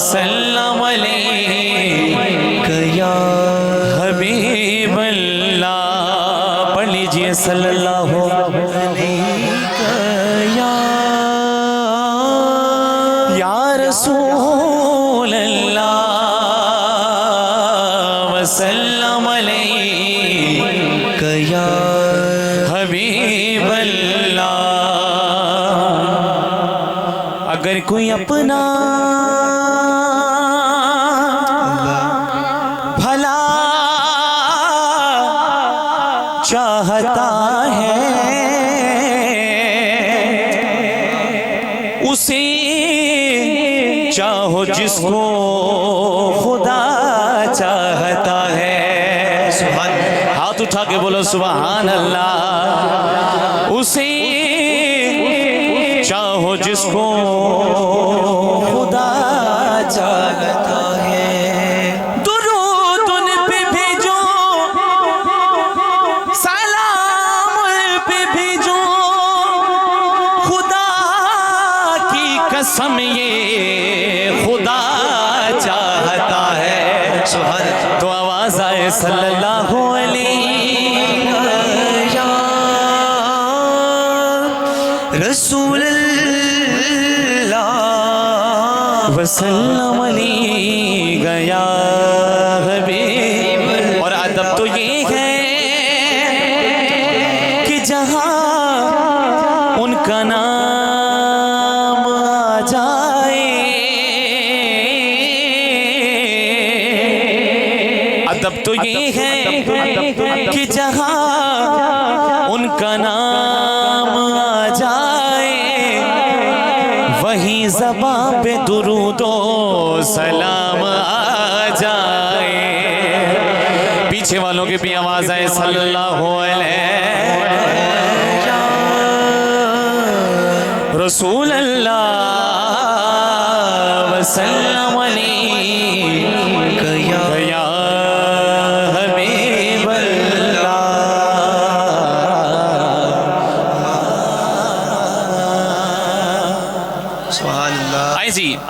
वसल्लम अलैका या हबीब अल्लाह। पढ़ लीजिए सल्लल्लाहु अलैका या रसूल अल्लाह वसल्लम अलैका या हबीब अल्लाह। अगर कोई अपना भला चाहता है उसे चाहो जिसको खुदा चाहता है। हाथ उठा के बोलो सुभान अल्लाह। उसे चाहो जिसको खुदा चाहता है। दुरूद उन पे भेजो, सलाम उन पे भेजो, खुदा की कसम ये खुदा चाहता है। तो आवाज आए सल्लल्लाहु अलैहि रसूल वसल्लम अलैका या हबीब। और अदब तो ये है कि जहां उनका नाम आ जाए, अदब तो ये है कि जहां उनका नाम आ जाए वहीं ज़बां पे दुरूदो सलाम आ जाए। पीछे वालों की भी आवाज आए सल्लल्लाहु अलैहि रसूल अल्लाह वसल्लम अलैका या हबीब अल्लाह।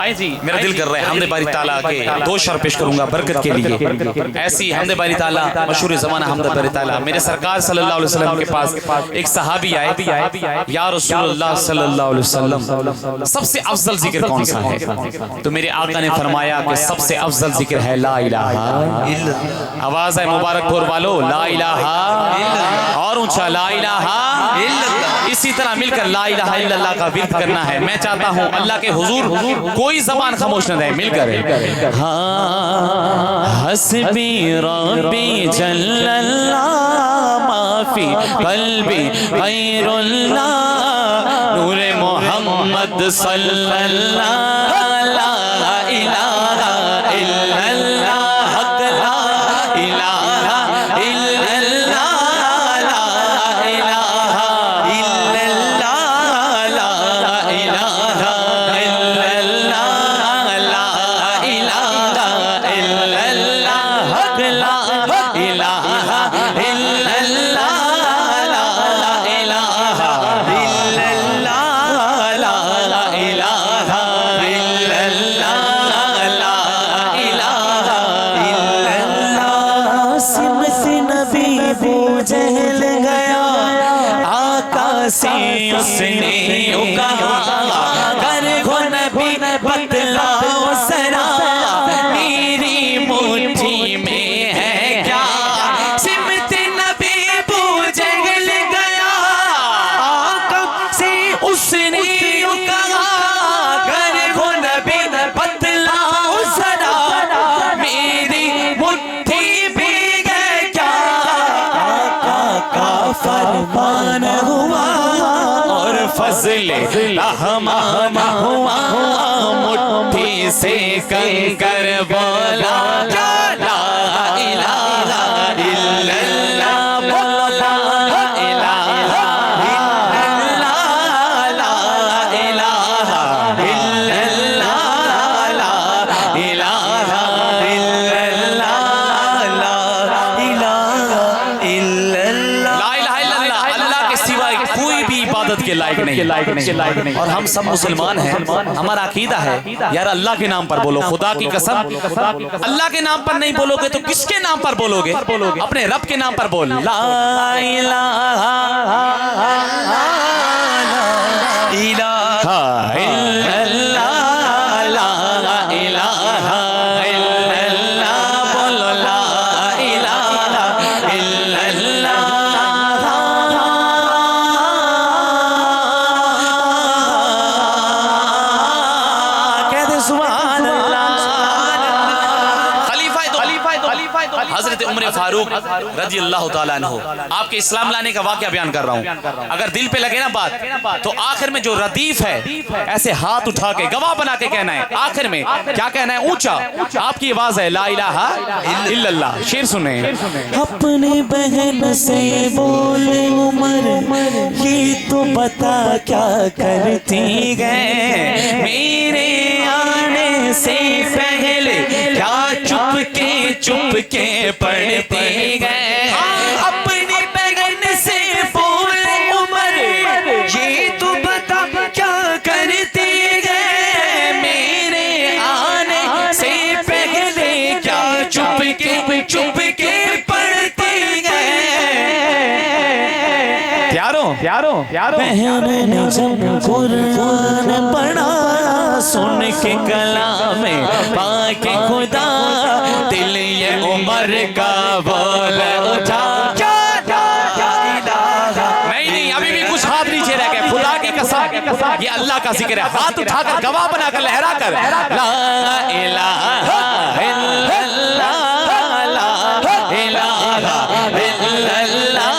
आई जी मेरा दिल कर रहा है हमदे बारी ताला के दो शर पेश करूंगा बरकत के लिए। ऐसी हमदे बारी ताला मशहूर ज़माना हमदे बारी ताला। मेरे सरकार सल्लल्लाहु अलैहि वसल्लम के पास एक सहाबी आए, या रसूलुल्लाह सल्लल्लाहु अलैहि वसल्लम सबसे अफजल जिक्र कौन सा है? तो मेरे आका ने फरमाया कि सबसे अफजल जिक्र है ला इलाहा इल्लल्लाह। आवाज है मुबारकपुर वालों, ला इलाहा और ऊंचा ला इलाहा इल्लल्लाह। इसी तरह मिलकर ला इलाहा इल्लल्लाह का विर्द करना है। मैं चाहता हूँ अल्लाह के हुजूर कोई जबान खामोश न रहे, मिलकर हस्बी रब्बी जल्लल्लाह माफी कल्बी खैरुल्लाह नूरे मोहम्मद सल्लल्लाह ला इलाहा इल्लल्लाह हक ला इलाहा इल्लल्लाह ला इलाहा इल्लल्लाह ला इलाहा जहल गया आका से उसने कहा कर घो नबी बतलाओ सरा मेरी मुट्ठी में है क्या। सिमत नबी बू जहल गया आका से उसने कहा कर घो नबी बतलाओ सरा मेरी मुट्ठी में है क्या। फरमान हुआ और फजले रहमान हुआ मुट्ठी से कंकर बोला ला इलाहा इल्लल्लाह बोला ला इलाहा इल्लल्लाह ला इलाहा इल्लल्लाह ला इलाहा इल्लल्लाह ला इलाहा इल्लल्लाह। ला इलाहा इल्लल्लाह अल्लाह के सिवा कोई भी इबादत इबादत के लायक नहीं। और हम सब मुसलमान हैं, हमारा अकीदा है यार अल्लाह के नाम पर बोलो, खुदा की कसम अल्लाह के नाम पर नहीं बोलोगे तो किसके नाम पर बोलोगे? अपने रब के नाम पर बोल। ला इलाहा इल्लल्लाह, ला इलाहा इल्लल्लाह, बोलो ला इलाहा इल्लल्लाह। कहते सुभान अल्लाह। हजरत उमर फारूक रजी अल्लाह ताला अन्हु, आपके इस्लाम लाने का वाकया बयान कर रहा हूँ। अगर दिल पे लगे ना बात तो आखिर में जो रदीफ है ऐसे हाथ उठा के गवाह बना के कहना है। आखिर में क्या कहना है? ऊंचा आपकी आवाज है, ला इलाहा इल्लल्लाह। शेर सुने। अपनी बहन से बोले उमर, ये तो बता क्या करती है, मेरे आने से पहले क्या चुपके पढ़ती गए। अपनी बहन से बोले उमर, ये तो बता क्या करती गए, मेरे आने से पहले क्या चुपके पढ़ती गए। प्यारो बहन ने जब कुरान पढ़ा, सुन के कलाम पाके खुदा, दिल ये उमर का बोल उठा। नहीं, अभी भी कुछ हाथ नीचे रह गए। खुदा की कसम ये अल्लाह का जिक्र है। हाथ उठाकर गवाह बनाकर लहरा कर ला इलाहा इल्लल्लाह, ला इलाहा इल्लल्लाह,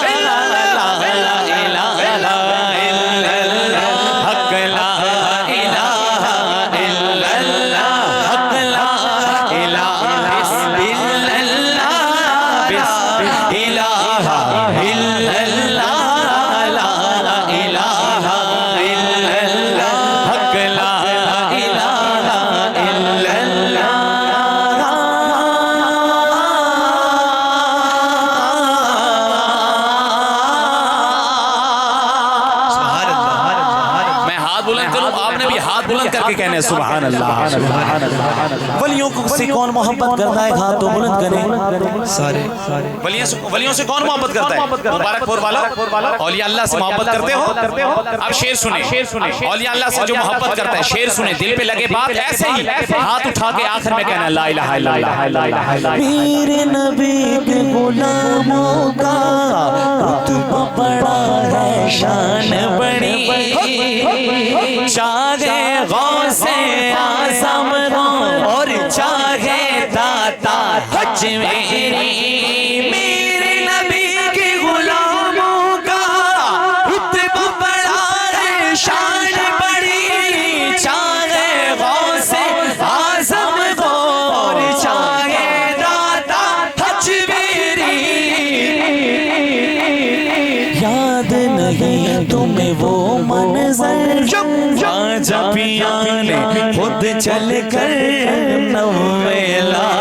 करके कहने सुभान अल्लाह। वलियों से कौन मोहब्बत करता है? हाथ तो बुलंद करें सारे। वलियों से कौन मोहब्बत करता है? मुबारकपुर वालों, औलिया अल्लाह से मोहब्बत करते हो? अब शेर सुने। औलिया अल्लाह से जो मोहब्बत करता है, शेर सुने। दिल पे लगे बात ऐसे ही हाथ उठा के आखिर में कहना ला इलाहा इल्लल्लाह। मेरे नबी के गुलामों का रुतबा बड़ा है, शान बड़ी, चाहे गौसे आज़म और चाहे दाता हज मेरी, मेरे नबी के गुलामों का रुतबा बड़ा है, शान बड़ी, चाहे गौसे आज़म और चाहे दाता हज मेरी। याद नहीं तुम्हें वो मंज़र जब पिया ने खुद चल कर नवे ला